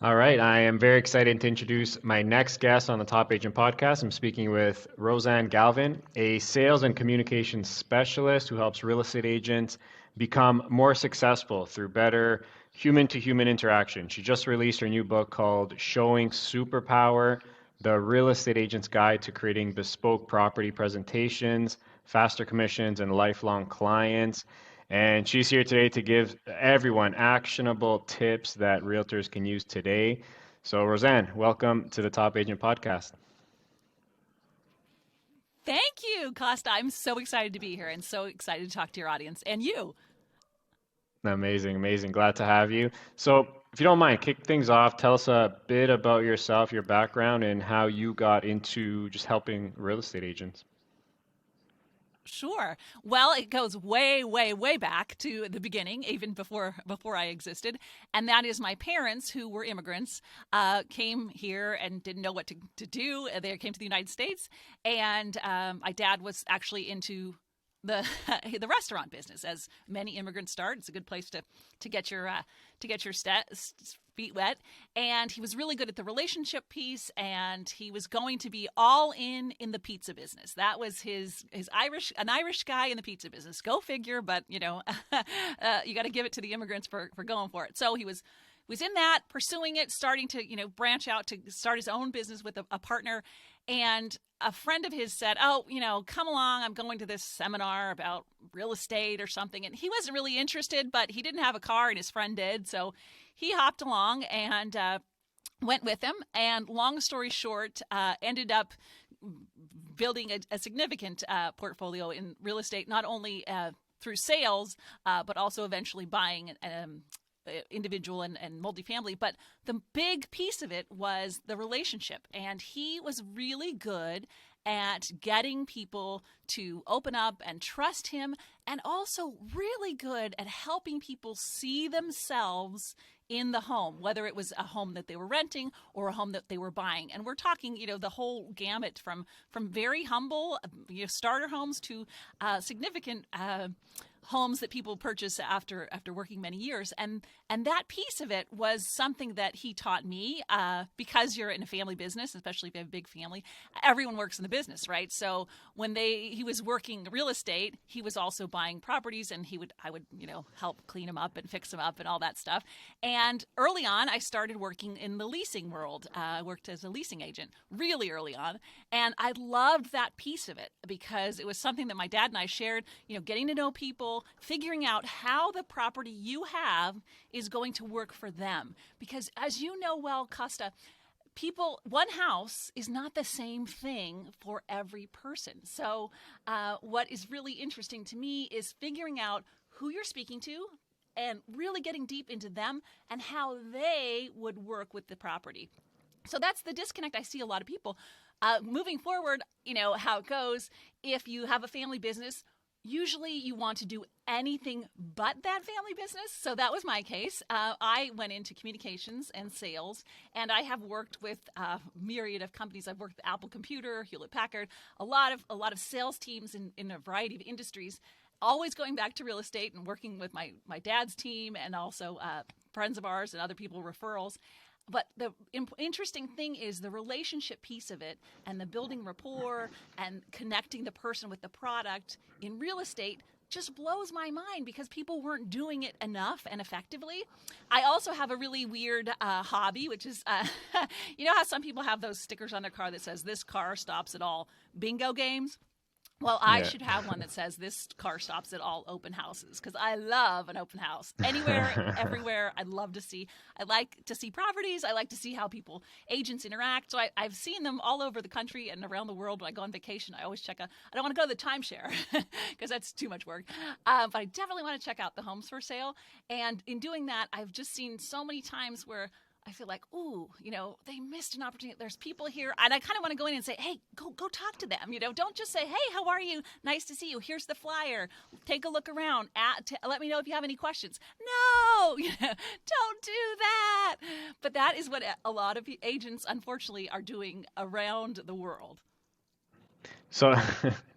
All right, I am very excited to introduce my next guest on the Top Agent podcast. I'm speaking with Roseann Galvan, a sales and communications specialist who helps real estate agents become more successful through better human to human interaction. She just released her new book called Showing Superpower, the Real Estate Agent's Guide to Creating Bespoke Property Presentations, Faster Commissions, and Lifelong Clients. And she's here today to give everyone actionable tips that realtors can use today. So, Roseann, welcome to the Top Agent Podcast. Thank you, Costa. I'm so excited to be here and so excited to talk to your audience and you. Amazing, amazing. Glad to have you. So, if you don't mind, kick things off. Tell us a bit about yourself, your background, and how you got into just helping real estate agents. Sure. Well, it goes way, way, way back to the beginning, even before I existed, and that is my parents, who were immigrants, came here and didn't know what to do. They came to the United States, and my dad was actually into the the restaurant business, as many immigrants start. It's a good place to get your feet wet. And he was really good at the relationship piece, and he was going to be all in the pizza business. That was his an Irish guy in the pizza business. Go figure, but you got to give it to the immigrants for going for it. So he was in that, pursuing it, starting to branch out to start his own business with a partner. And a friend of his said, "Oh, come along. I'm going to this seminar about real estate or something." And he wasn't really interested, but he didn't have a car, and his friend did. So he hopped along and went with him. And long story short, ended up building a significant portfolio in real estate, not only through sales, but also eventually buying individual and multifamily. But the big piece of it was the relationship. And he was really good at getting people to open up and trust him, and also really good at helping people see themselves in the home, whether it was a home that they were renting or a home that they were buying. And we're talking, the whole gamut from very humble, starter homes to significant homes that people purchase after working many years. And that piece of it was something that he taught me, because you're in a family business, especially if you have a big family. Everyone works in the business, right? So when he was working real estate, he was also buying properties, and I would help clean them up and fix them up and all that stuff. And early on, I started working in the leasing world. I worked as a leasing agent really early on, and I loved that piece of it because it was something that my dad and I shared, getting to know people, figuring out how the property you have is going to work for them. Because as you know well, Costa, one house is not the same thing for every person. So what is really interesting to me is figuring out who you're speaking to and really getting deep into them and how they would work with the property. So that's the disconnect I see a lot of people. Moving forward, how it goes. If you have a family business, usually you want to do anything but that family business. So that was my case. I went into communications and sales, and I have worked with a myriad of companies. I've worked with Apple Computer, Hewlett Packard, a lot of sales teams in a variety of industries, always going back to real estate and working with my dad's team and also friends of ours and other people, referrals. But the interesting thing is the relationship piece of it, and the building rapport and connecting the person with the product in real estate just blows my mind because people weren't doing it enough and effectively. I also have a really weird hobby, which is, how some people have those stickers on their car that says, "This car stops at all bingo games"? Well, I should have one that says, "This car stops at all open houses," because I love an open house. Anywhere, everywhere, I like to see properties. I like to see how agents interact. So I've seen them all over the country and around the world. When I go on vacation, I always I don't want to go to the timeshare because that's too much work. But I definitely want to check out the homes for sale. And in doing that, I've just seen so many times where I feel like, ooh, they missed an opportunity. There's people here. And I kind of want to go in and say, "Hey, go talk to them." Don't just say, "Hey, how are you? Nice to see you. Here's the flyer. Take a look around. Let me know if you have any questions." No, don't do that. But that is what a lot of agents, unfortunately, are doing around the world. So,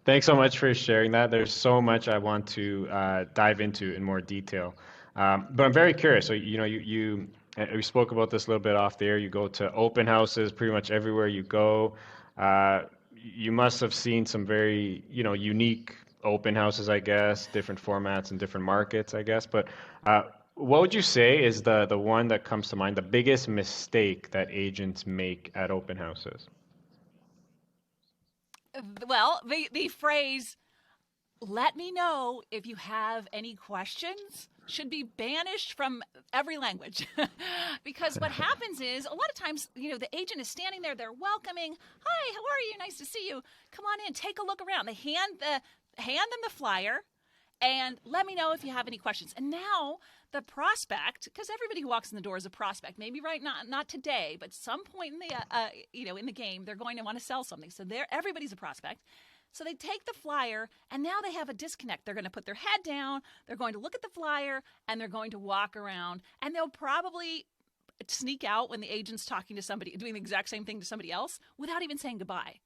thanks so much for sharing that. There's so much I want to dive into in more detail. But I'm very curious. So, you We spoke about this a little bit off the air. You go to open houses pretty much everywhere you go. Uh, you must have seen some very, unique open houses, I guess, different formats and different markets, I guess. But what would you say is the one that comes to mind, the biggest mistake that agents make at open houses? Well, the phrase "let me know if you have any questions" should be banished from every language. Because what happens is a lot of times, the agent is standing there, they're welcoming, "Hi, how are you? Nice to see you. Come on in, take a look around." They hand them the flyer and let me know if you have any questions. And now the prospect, because everybody who walks in the door is a prospect, maybe not today, but some point in the game, they're going to want to sell something. So everybody's a prospect. So they take the flyer, and now they have a disconnect. They're going to put their head down, they're going to look at the flyer, and they're going to walk around, and they'll probably sneak out when the agent's talking to somebody, doing the exact same thing to somebody else without even saying goodbye.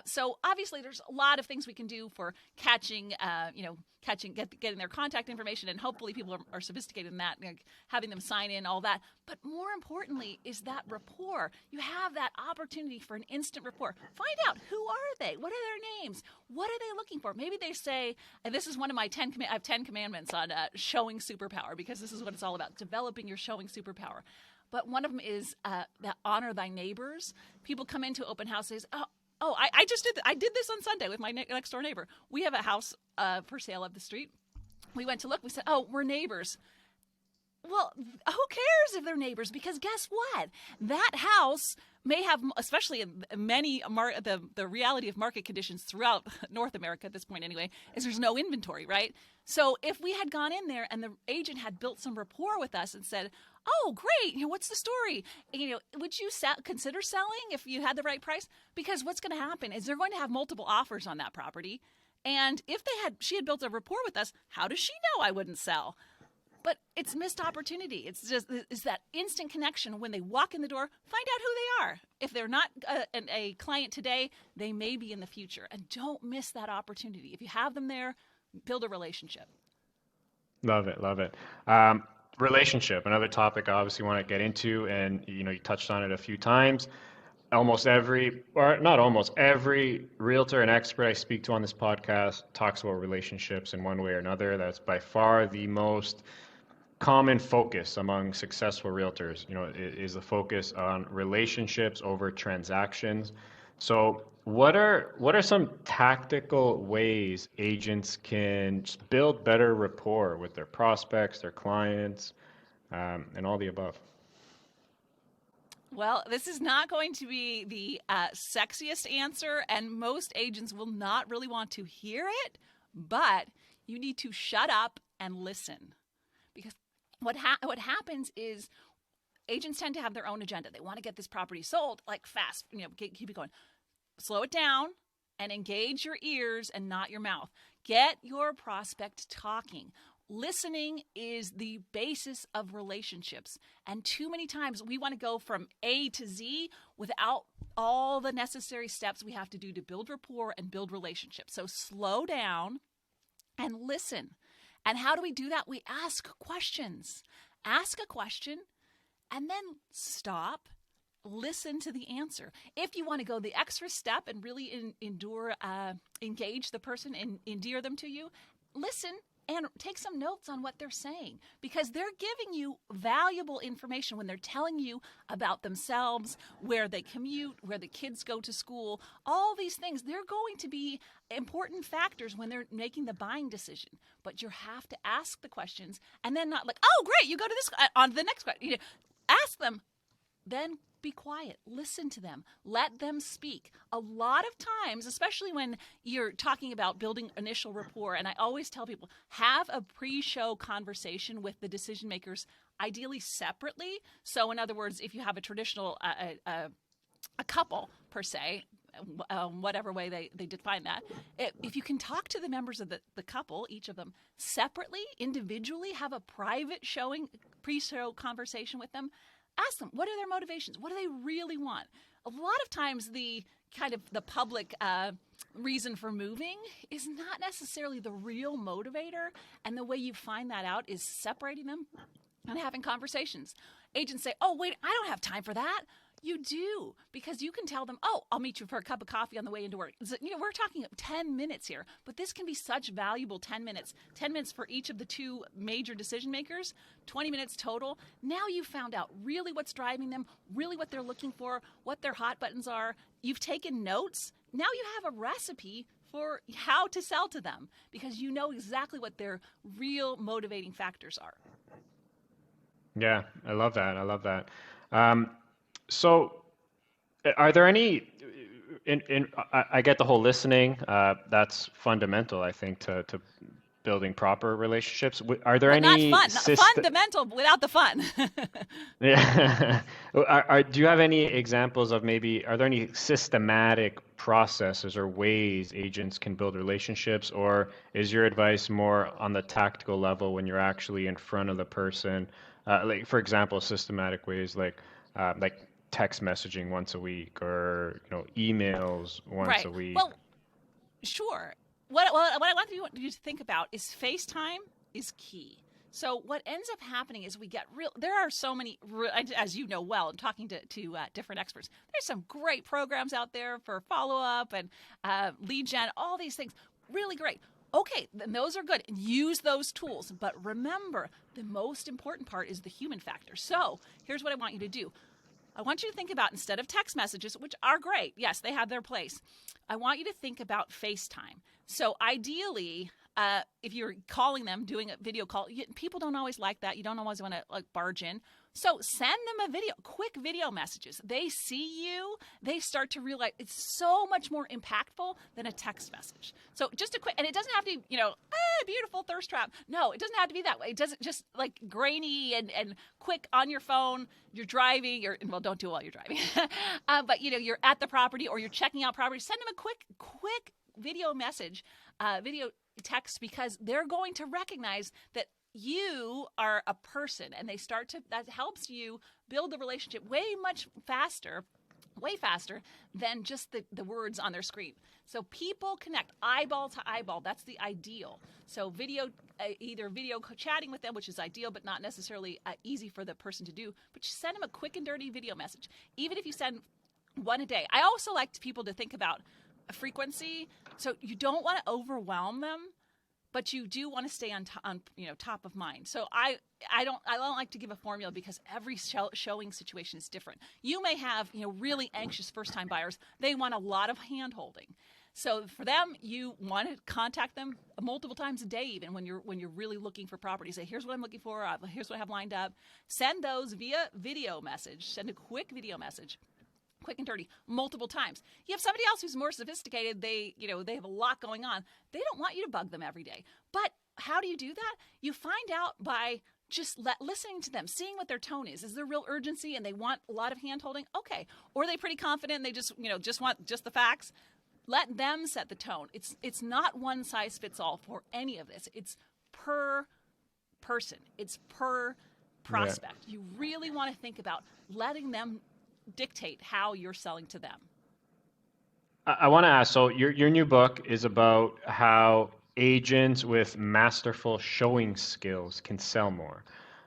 So obviously, there's a lot of things we can do for getting their contact information, and hopefully people are sophisticated in that, having them sign in, all that. But more importantly is that rapport. You have that opportunity for an instant rapport. Find out, who are they? What are their names? What are they looking for? Maybe they say, and this is one of my I have 10 commandments on showing superpower, because this is what it's all about, developing your showing superpower. But one of them is that honor thy neighbors. People come into open houses, I just did. I did this on Sunday with my next door neighbor. We have a house for sale up the street. We went to look. We said, "Oh, we're neighbors." Well, who cares if they're neighbors? Because guess what? That house may have, especially in many the reality of market conditions throughout North America at this point anyway, is there's no inventory, right? So if we had gone in there and the agent had built some rapport with us and said, "Oh, great! What's the story? Would you consider selling if you had the right price?" Because what's going to happen is they're going to have multiple offers on that property, and if she had built a rapport with us, how does she know I wouldn't sell? But it's missed opportunity. It's that instant connection when they walk in the door. Find out who they are. If they're not a client today, they may be in the future, and don't miss that opportunity. If you have them there, build a relationship. Love it, love it. Relationship, another topic I obviously want to get into, and you touched on it a few times. Almost every, or not almost every realtor and expert I speak to on this podcast talks about relationships in one way or another. That's by far the most common focus among successful realtors, is the focus on relationships over transactions. So what are some tactical ways agents can just build better rapport with their prospects, their clients, and all the above? Well, this is not going to be the sexiest answer, and most agents will not really want to hear it, but you need to shut up and listen. Because what happens is agents tend to have their own agenda. They want to get this property sold like fast, keep it going. Slow it down and engage your ears and not your mouth. Get your prospect talking. Listening is the basis of relationships. And too many times we want to go from A to Z without all the necessary steps we have to do to build rapport and build relationships. So slow down and listen. And how do we do that? We ask questions. Ask a question and then stop. Listen to the answer. If you want to go the extra step and really engage the person and endear them to you, listen and take some notes on what they're saying, because they're giving you valuable information when they're telling you about themselves, where they commute, where the kids go to school, all these things. They're going to be important factors when they're making the buying decision. But you have to ask the questions and then not like, "Oh, great, you go to this, on to the next question." Ask them, then be quiet. Listen to them. Let them speak. A lot of times, especially when you're talking about building initial rapport, and I always tell people, have a pre-show conversation with the decision makers, ideally separately. So in other words, if you have a traditional, a couple per se, whatever way they define that, if you can talk to the members of the couple, each of them, separately, individually, have a private pre-show conversation with them, ask them, what are their motivations? What do they really want? A lot of times the public reason for moving is not necessarily the real motivator. And the way you find that out is separating them and having conversations. agents say, oh, wait, I don't have time for that. You do, because you can tell them, oh, I'll meet you for a cup of coffee on the way into work. We're talking 10 minutes here, but this can be such valuable 10 minutes. 10 minutes for each of the two major decision makers, 20 minutes total. Now you've found out really what's driving them, really what they're looking for, what their hot buttons are. You've taken notes. Now you have a recipe for how to sell to them because you know exactly what their real motivating factors are. Yeah, I love that. So, are there any? I get the whole listening. That's fundamental, I think, to building proper relationships. Are there But not any fun, fundamental without the fun. Yeah. Do you have any examples of maybe, are there any systematic processes or ways agents can build relationships, or is your advice more on the tactical level when you're actually in front of the person? Like, for example, systematic ways like text messaging once a week, or emails once Right. a week. Well, sure. What I want you to think about is FaceTime is key. So what ends up happening is we get there are so many, as you know well, talking to different experts, there's some great programs out there for follow-up and lead gen, all these things. Really great. Okay, then those are good. Use those tools. But remember, the most important part is the human factor. So here's what I want you to do. I want you to think about, instead of text messages, which are great, yes, they have their place, I want you to think about FaceTime. So ideally, if you're calling them, doing a video call, people don't always like that. You don't always want to barge in. So send them a video, quick video messages. They see you, they start to realize it's so much more impactful than a text message. So just a quick, and it doesn't have to be, beautiful thirst trap. No, it doesn't have to be that way. It doesn't, just like grainy and quick on your phone. You're driving, don't do it while you're driving. But you're at the property or you're checking out property. Send them a quick video message, video text, because they're going to recognize that you are a person, and that helps you build the relationship way faster than just the words on their screen. So people connect eyeball to eyeball. That's the ideal. So either video chatting with them, which is ideal, but not necessarily easy for the person to do, but you send them a quick and dirty video message. Even if you send one a day. I also like people to think about a frequency. So you don't want to overwhelm them, but you do want to stay on top of mind. So I don't like to give a formula, because every showing situation is different. You may have really anxious first-time buyers. They want a lot of hand-holding. So for them, you want to contact them multiple times a day, even when you're really looking for properties. Say, here's what I'm looking for. Here's what I have lined up. Send those via video message. Send a quick video message, quick and dirty, multiple times. You have somebody else who's more sophisticated. They have a lot going on. They don't want you to bug them every day. But how do you do that? You find out by just listening to them, seeing what their tone is. Is there real urgency and they want a lot of hand-holding? Okay. Or are they pretty confident and they just want just the facts? Let them set the tone. It's not one size fits all for any of this. It's per person. It's per prospect. Yeah. You really want to think about letting them dictate how you're selling to them. I want to ask, so your new book is about how agents with masterful showing skills can sell more.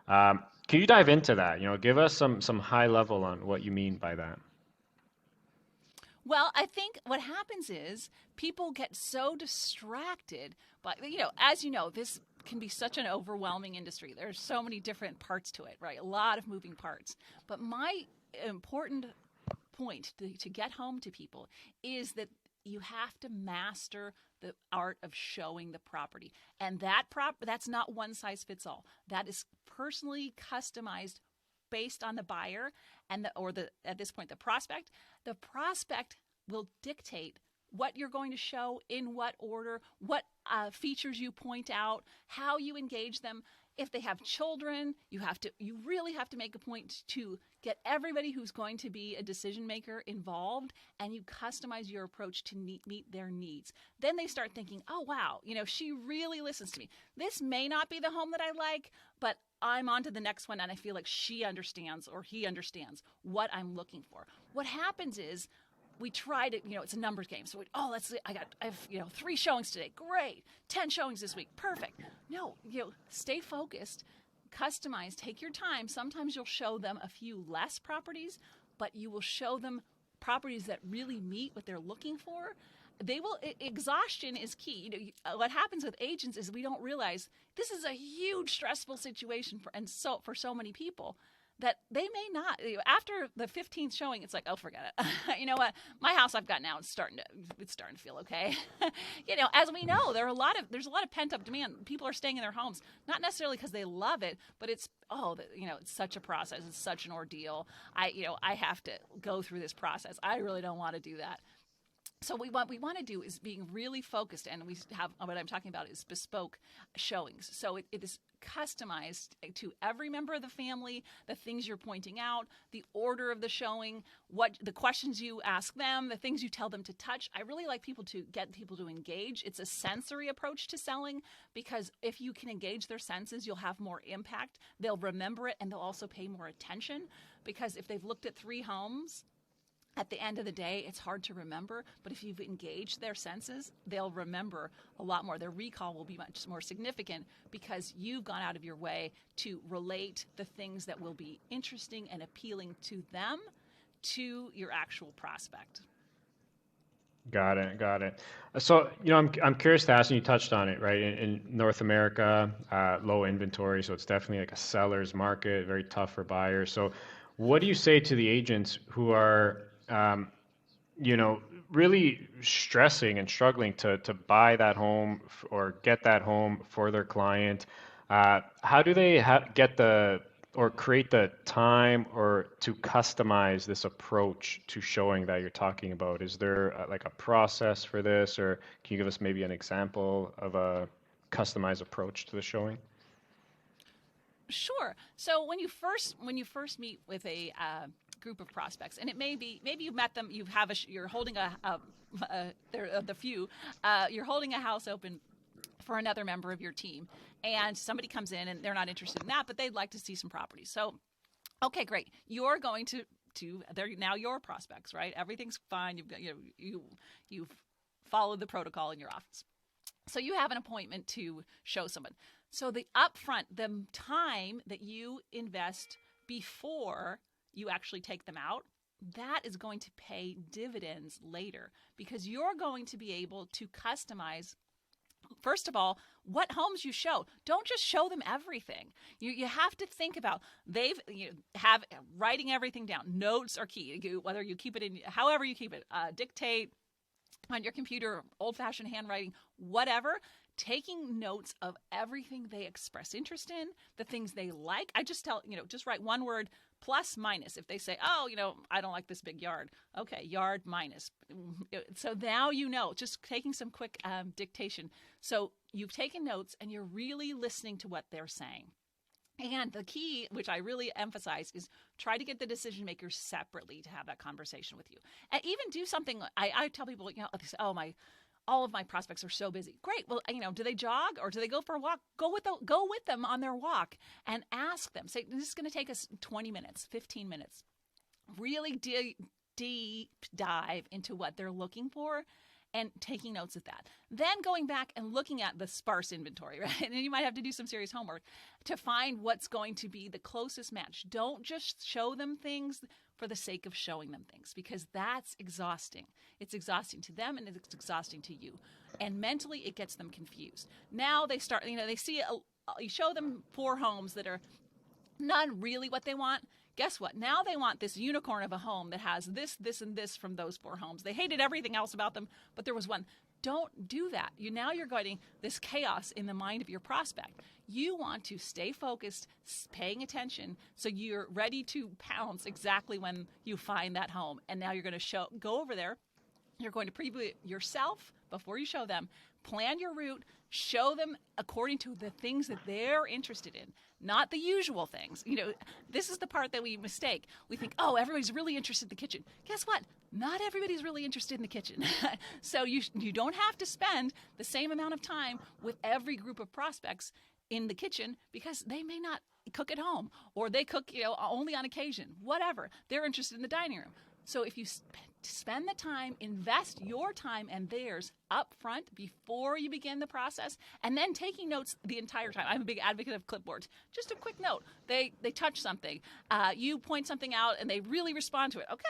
Can you dive into that? Give us some high level on what you mean by that. Well, I think what happens is people get so distracted by, as you know, this can be such an overwhelming industry. There's so many different parts to it, right? A lot of moving parts. But my important point to get home to people is that you have to master the art of showing the property. And that's not one size fits all. That is personally customized based on the buyer and at this point, the prospect. The prospect will dictate what you're going to show, in what order, what features you point out, how you engage them. If they have children, you really have to make a point to get everybody who's going to be a decision maker involved, and you customize your approach to meet their needs. Then they start thinking, oh, wow, she really listens to me. This may not be the home that I like, but I'm on to the next one, and I feel like she understands or he understands what I'm looking for. What happens is we try to, it's a numbers game. So I have 3 showings today. Great. 10 showings this week. Perfect. No, stay focused. customize, take your time. Sometimes you'll show them a few less properties, but you will show them properties that really meet what they're looking for. Exhaustion is key. What happens with agents is we don't realize this is a huge stressful situation for so many people that they may not, after the 15th showing, it's like, oh, forget it. You know what? My house I've got now, it's starting to feel okay. As we know, there's a lot of pent up demand. People are staying in their homes, not necessarily because they love it, but it's such a process. It's such an ordeal. I have to go through this process. I really don't want to do that. So what we want to do is being really focused, and we have what I'm talking about is bespoke showings. So it is customized to every member of the family, the things you're pointing out, the order of the showing, what the questions you ask them, the things you tell them to touch. I really like to get people to engage. It's a sensory approach to selling, because if you can engage their senses, you'll have more impact. They'll remember it, and they'll also pay more attention, because if they've looked at 3 homes, at the end of the day, it's hard to remember, but if you've engaged their senses, they'll remember a lot more. Their recall will be much more significant because you've gone out of your way to relate the things that will be interesting and appealing to them to your actual prospect. Got it. So, I'm curious to ask, and you touched on it, right? In North America, low inventory, so it's definitely like a seller's market, very tough for buyers. So what do you say to the agents who are really stressing and struggling to buy that home or get that home for their client? How do they get or create the time or to customize this approach to showing that you're talking about? Is there like a process for this, or can you give us maybe an example of a customized approach to the showing? Sure. So when you first meet with a group of prospects, and it maybe you've met them, you're holding you're holding a house open for another member of your team, and somebody comes in and they're not interested in that, but they'd like to see some properties. So, okay, great. You're going to they're now your prospects, right? Everything's fine. You've followed the protocol in your office. So you have an appointment to show someone. So the time that you invest before you actually take them out, that is going to pay dividends later, because you're going to be able to customize, first of all, what homes you show. Don't just show them everything. You have to think about, have writing everything down. Notes are key. Whether you keep it in, however you keep it, dictate on your computer, old-fashioned handwriting, whatever. Taking notes of everything they express interest in, the things they like. I just just write one word, plus, minus. If they say, I don't like this big yard. Okay, yard, minus. So now just taking some quick dictation. So you've taken notes and you're really listening to what they're saying. And the key, which I really emphasize, is try to get the decision makers separately to have that conversation with you. And even do something, I tell people, they say, all of my prospects are so busy. Great. Well, do they jog or do they go for a walk? Go with them on their walk and ask them. Say, this is going to take us 20 minutes, 15 minutes. Really deep dive into what they're looking for and taking notes of that. Then going back and looking at the sparse inventory, right? And you might have to do some serious homework to find what's going to be the closest match. Don't just show them things for the sake of showing them things, because that's exhausting. It's exhausting to them and it's exhausting to you. And mentally, it gets them confused. Now they start, they see, you show them 4 homes that are not really what they want. Guess what? Now they want this unicorn of a home that has this, this, and this from those 4 homes. They hated everything else about them, but there was one. Don't do that. Now you're getting this chaos in the mind of your prospect. You want to stay focused, paying attention, so you're ready to pounce exactly when you find that home. And now you're going to go over there. You're going to preview it yourself before you show them. Plan your route. Show them according to the things that they're interested in, not the usual things. This is the part that we mistake. We think, everybody's really interested in the kitchen. Guess what? Not everybody's really interested in the kitchen. So you don't have to spend the same amount of time with every group of prospects in the kitchen, because they may not cook at home, or they cook only on occasion. Whatever. They're interested in the dining room. So if you spend the time, invest your time and theirs up front before you begin the process, and then taking notes the entire time. I'm a big advocate of clipboards. Just a quick note. They touch something. You point something out, and they really respond to it. Okay.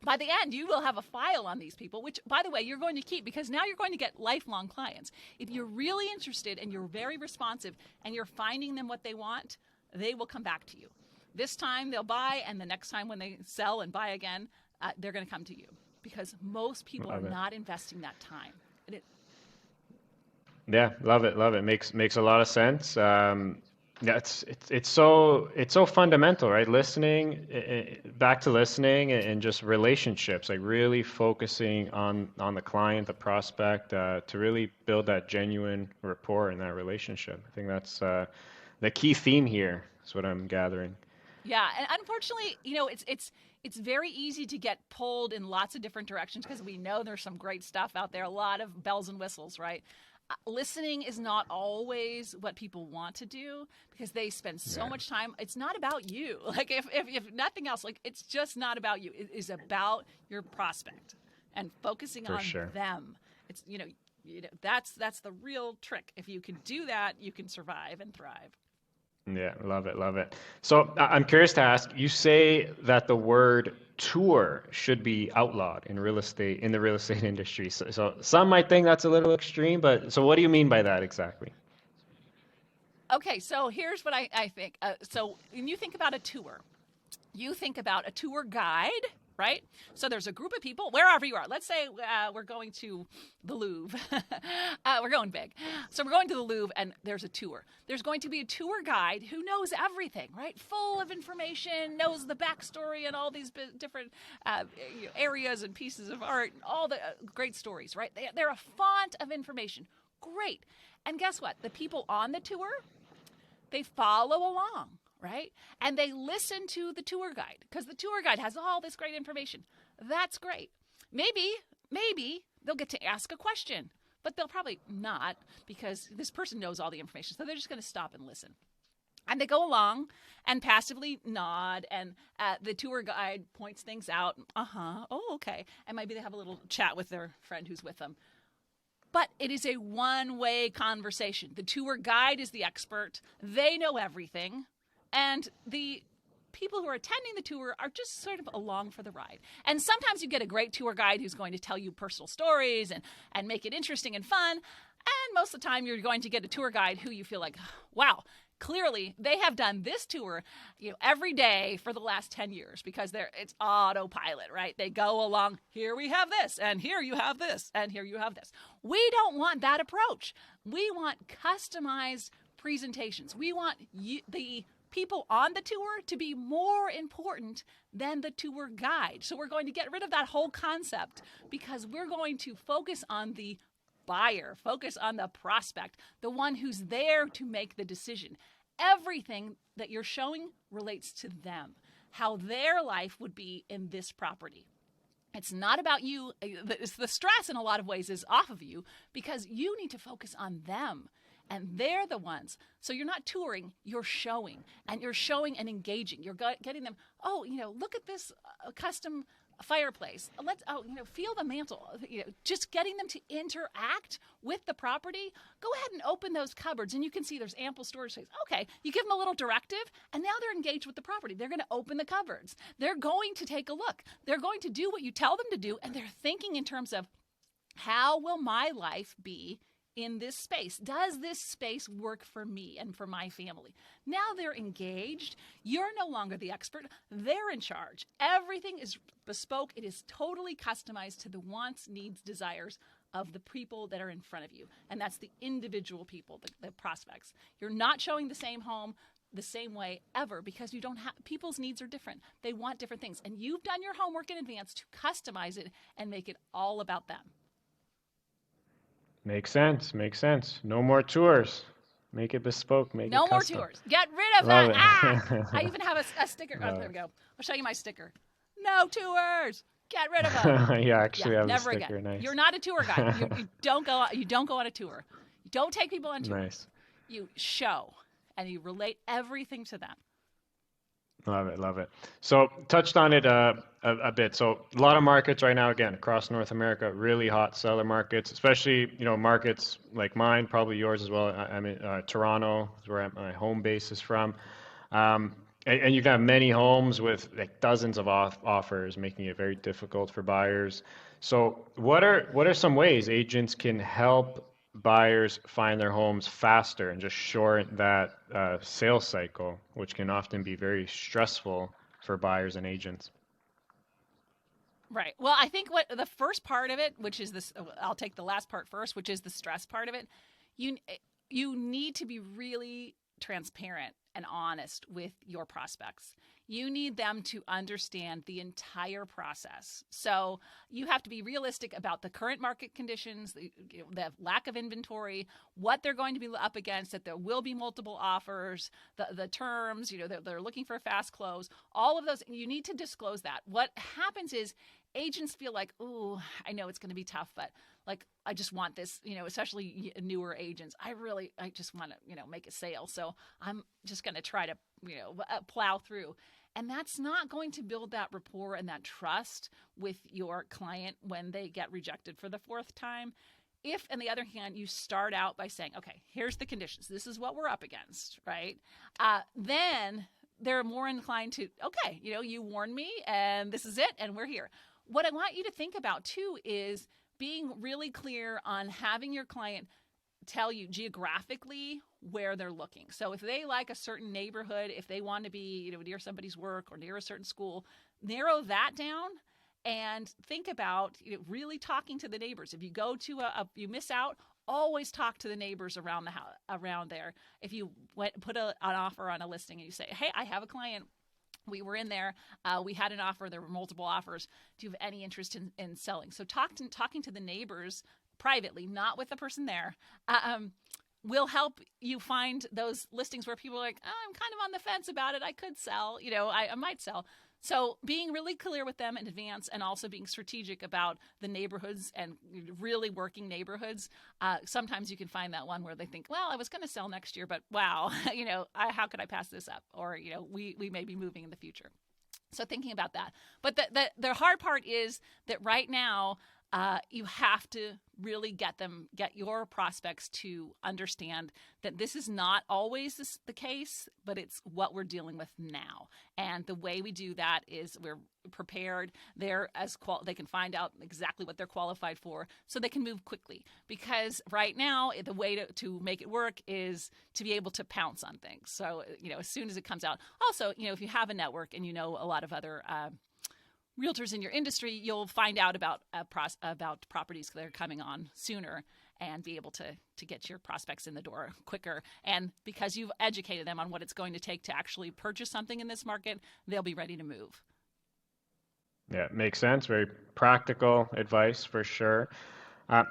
By the end, you will have a file on these people, which, by the way, you're going to keep because now you're going to get lifelong clients. If you're really interested and you're very responsive and you're finding them what they want, they will come back to you. This time they'll buy, and the next time when they sell and buy again, they're going to come to you because most people are not investing that time. Yeah, love it. Makes a lot of sense. Yeah, it's so fundamental, right? Listening, back to listening, and just relationships, like really focusing on the client, the prospect, to really build that genuine rapport in that relationship. I think that's the key theme here. Is what I'm gathering. Yeah, and unfortunately, it's very easy to get pulled in lots of different directions because we know there's some great stuff out there, a lot of bells and whistles, right? Listening is not always what people want to do because they spend so much time. It's not about you. Like if nothing else, like it's just not about you. It is about your prospect and focusing on them. It's that's the real trick. If you can do that, you can survive and thrive. Yeah, love it. So I'm curious to ask, you say that the word tour should be outlawed in the real estate industry. So some might think that's a little extreme, but so what do you mean by that exactly? Okay, so here's what I think. So when you think about a tour, you think about a tour guide, right? So there's a group of people, wherever you are. Let's say we're going to the Louvre. We're going big. So we're going to the Louvre, and there's a tour. There's going to be a tour guide who knows everything, right? Full of information, knows the backstory and all these different areas and pieces of art, all the great stories, right? They're a font of information. Great. And guess what? The people on the tour, they follow along. Right? And they listen to the tour guide because the tour guide has all this great information. That's great. Maybe they'll get to ask a question, but they'll probably not because this person knows all the information. So they're just going to stop and listen. And they go along and passively nod, and the tour guide points things out. Oh, okay. And maybe they have a little chat with their friend who's with them. But it is a one-way conversation. The tour guide is the expert. They know everything. And the people who are attending the tour are just sort of along for the ride. And sometimes you get a great tour guide who's going to tell you personal stories and make it interesting and fun. And most of the time you're going to get a tour guide who you feel like, wow, clearly they have done this tour every day for the last 10 years because it's autopilot, right? They go along, here we have this, and here you have this, and here you have this. We don't want that approach. We want customized presentations. We want the people on the tour to be more important than the tour guide. So we're going to get rid of that whole concept because we're going to focus on the buyer, focus on the prospect, the one who's there to make the decision. Everything that you're showing relates to them, how their life would be in this property. It's not about you. The stress in a lot of ways is off of you because you need to focus on them. And they're the ones. So you're not touring, you're showing. And you're showing and engaging. You're getting them, look at this custom fireplace. Feel the mantle. Just getting them to interact with the property. Go ahead and open those cupboards, and you can see there's ample storage space. Okay, you give them a little directive, and now they're engaged with the property. They're going to open the cupboards. They're going to take a look. They're going to do what you tell them to do, and they're thinking in terms of, how will my life be in this space? Does this space work for me and for my family? Now they're engaged. You're no longer the expert. They're in charge. Everything is bespoke. It is totally customized to the wants, needs, desires of the people that are in front of you. And that's the individual people, the prospects. You're not showing the same home the same way ever because you don't have, people's needs are different. They want different things. And you've done your homework in advance to customize it and make it all about them. Makes sense. No more tours. Make it bespoke. No more tours. Get rid of Love that. I even have a sticker. Oh, there we go. I'll show you my sticker. No tours. Get rid of them. Yeah, actually, I have never a sticker. Again. Nice. You're not a tour guide. You don't go on a tour. You don't take people on tours. Nice. You show and you relate everything to them. Love it, love it. So touched on it a bit. So a lot of markets right now, again, across North America, really hot seller markets, especially, markets like mine, probably yours as well. I'm in Toronto, is where my home base is from. And you got many homes with like dozens of offers, making it very difficult for buyers. So what are some ways agents can help buyers find their homes faster and just shorten that sales cycle, which can often be very stressful for buyers and agents? Right. Well, I think what the first part of it, which is this, I'll take the last part first, which is the stress part of it. You you need to be really transparent and honest with your prospects. You need them to understand the entire process. So you have to be realistic about the current market conditions, the lack of inventory, what they're going to be up against, that there will be multiple offers, the terms, they're looking for a fast close, all of those. You need to disclose that. What happens is agents feel like, ooh, I know it's going to be tough, but like, I just want this, especially newer agents. I just want to, make a sale. So I'm just going to try to, plow through. And that's not going to build that rapport and that trust with your client when they get rejected for the fourth time. If, on the other hand, you start out by saying, okay, here's the conditions. This is what we're up against, right? Then they're more inclined to, okay, you warned me and this is it and we're here. What I want you to think about too is being really clear on having your client tell you geographically where they're looking. So if they like a certain neighborhood, if they want to be, near somebody's work or near a certain school, narrow that down and think about really talking to the neighbors. If you go to you miss out, always talk to the neighbors around the house, around there. If you put an offer on a listing and you say, hey, I have a client. We were in there. We had an offer. There were multiple offers. Do you have any interest in selling? So talking to the neighbors privately, not with the person there, will help you find those listings where people are like, oh, I'm kind of on the fence about it. I could sell. I might sell. So being really clear with them in advance and also being strategic about the neighborhoods and really working neighborhoods. Sometimes you can find that one where they think, well, I was going to sell next year, but wow, how could I pass this up? Or, we may be moving in the future. So thinking about that. But the hard part is that right now, you have to really get your prospects to understand that this is not always the case, but it's what we're dealing with now. And the way we do that is we're prepared. They can find out exactly what they're qualified for, so they can move quickly. Because right now, the way to make it work is to be able to pounce on things. So as soon as it comes out. Also, if you have a network and a lot of other realtors in your industry, you'll find out about properties that are coming on sooner and be able to get your prospects in the door quicker. And because you've educated them on what it's going to take to actually purchase something in this market, they'll be ready to move. Yeah, makes sense. Very practical advice for sure.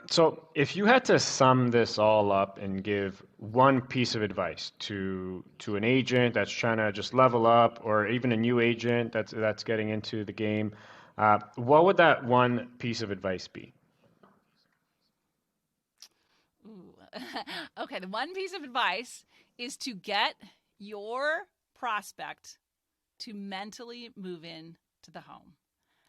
So if you had to sum this all up and give one piece of advice to an agent that's trying to just level up, or even a new agent that's getting into the game, what would that one piece of advice be? Ooh. Okay, the one piece of advice is to get your prospect to mentally move in to the home.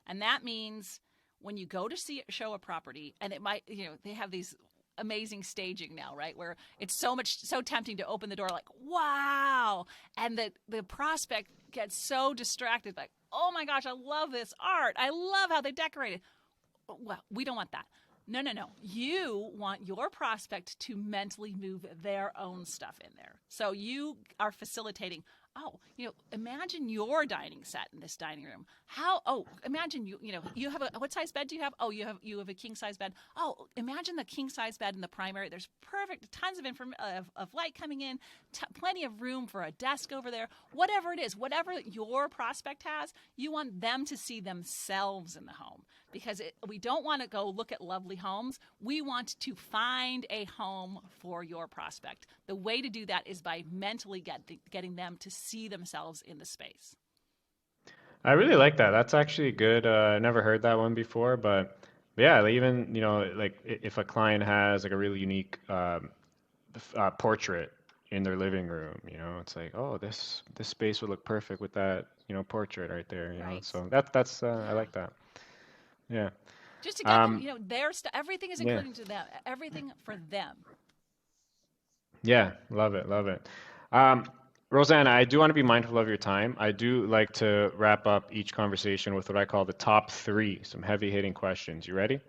And that means when you go to show a property, and it might, they have these amazing staging now, right? Where it's so tempting to open the door like, wow. And the prospect gets so distracted, like, oh my gosh, I love this art. I love how they decorated. Well, we don't want that. No. You want your prospect to mentally move their own stuff in there. So you are facilitating, imagine your dining set in this dining room. Imagine you have what size bed do you have? Oh, you have a king size bed. Oh, imagine the king size bed in the primary. There's tons of light coming in, plenty of room for a desk over there. Whatever it is, whatever your prospect has, you want them to see themselves in the home, because we don't want to go look at lovely homes. We want to find a home for your prospect. The way to do that is by mentally getting them to see themselves in the space. I really like that. That's actually good. I never heard that one before, but yeah, even, like if a client has like a really unique portrait in their living room. It's like, oh, this space would look perfect with that, portrait right there. Right. So that's I like that. Yeah. Just to get them, Um, their stuff. Everything is yeah. including to them. Everything for them. Yeah. Love it. Love it. Um, Roseanna, I do want to be mindful of your time. I do like to wrap up each conversation with what I call the top three, some heavy hitting questions. You ready?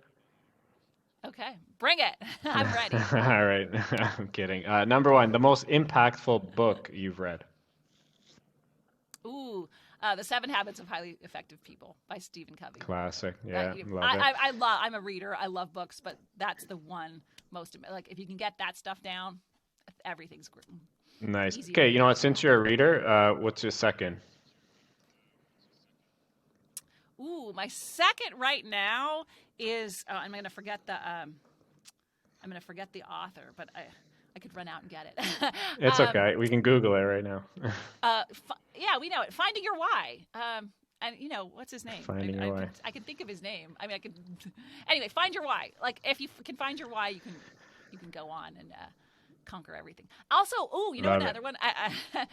Okay, bring it. I'm ready. All right. I'm kidding. Number one, the most impactful book you've read. Ooh, The Seven Habits of Highly Effective People by Stephen Covey. Classic. That, Yeah. Love it. I love. I'm a reader. I love books, but that's the one most like. If you can get that stuff down, everything's Nice. easy to Okay. You know read. what? Since you're a reader, what's your second? Ooh, my second right now is I'm going to forget the author, but I could run out and get it. It's okay. We can Google it right now. Yeah, we know it. Finding Your Why. And what's his name? Finding Your Why. I can think of his name. I mean, I could. Anyway, find your why. Like if you can find your why, you can go on and conquer everything. Also, Love another it. one.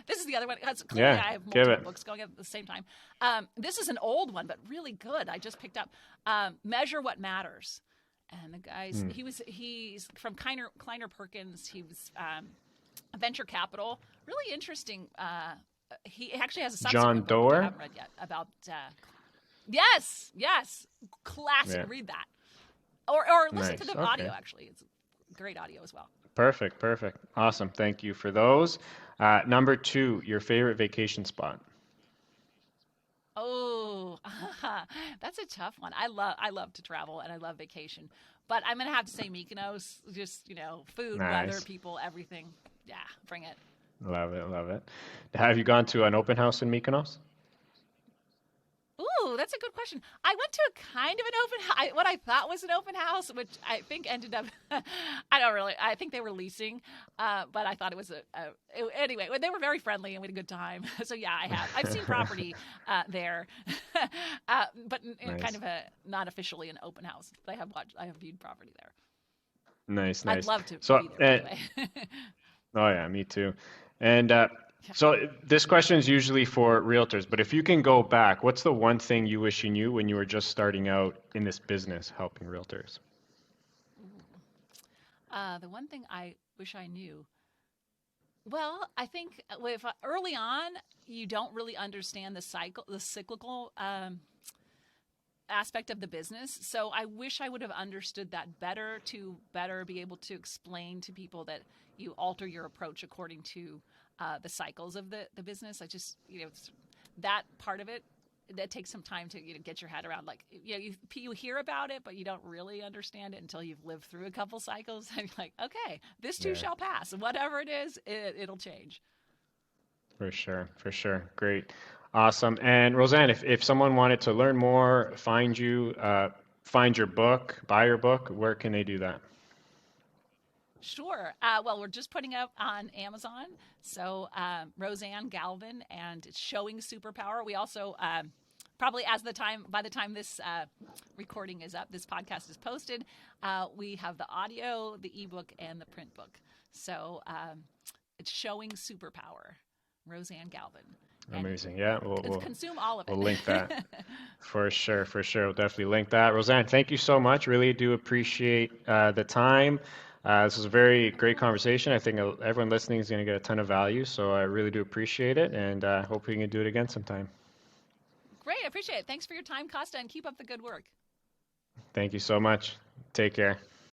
This is the other one. Clearly, Yeah. I have Give multiple it. books going at the same time. This is an old one, but really good. I just picked up Measure What Matters. And the guy's he's from Kleiner Perkins. He was venture capital. Really interesting. He actually has a John subsequent book which I Doerr. haven't read yet about. Yes, classic. Yeah. Read that, or listen to Nice. the Okay. audio. Actually, it's great audio as well. Perfect. Perfect. Awesome. Thank you for those. Number two, your favorite vacation spot. Oh, that's a tough one. I love to travel and I love vacation, but I'm gonna have to say Mykonos. Just food, weather, Nice. people, everything. Yeah, bring it. Love it. Love it. Have you gone to an open house in Mykonos? Ooh, that's a good question. I went to a kind of an what I thought was an open house, which I think ended up, I think they were leasing, but I thought it was anyway, they were very friendly and we had a good time. So yeah, I've seen property there, but in Nice. kind of not officially an open house. I have viewed property there. Nice. I'd Nice. love to So, be there, by the way. oh yeah, me too. And so this question is usually for realtors, but if you can go back, what's the one thing you wish you knew when you were just starting out in this business helping realtors? The one thing I wish I knew. Well, I think if early on you don't really understand the cyclical aspect of the business. So I wish I would have understood that better to better be able to explain to people that you alter your approach according to the cycles of the business. I just that part of it that takes some time to get your head around. Like you hear about it, but you don't really understand it until you've lived through a couple cycles. And you're like, okay, this too Yeah, shall pass. Whatever it is, it'll change. for sure, for sure. Great. Awesome. And Roseanne, if someone wanted to learn more, find you, find your book, buy your book, where can they do that? Sure. Well, we're just putting up on Amazon. So Roseann Galvan, and it's showing Superpower. We also probably by the time this recording is up, this podcast is posted, we have the audio, the ebook, and the print book. So it's showing Superpower, Roseann Galvan. And Amazing. Yeah, consume all of it. we'll link that for sure, for sure. We'll definitely link that. Roseanne, thank you so much. Really do appreciate the time. This was a very great conversation. I think everyone listening is going to get a ton of value, so I really do appreciate it, and hope we can do it again sometime. Great. I appreciate it. Thanks for your time, Costa, and keep up the good work. Thank you so much. Take care.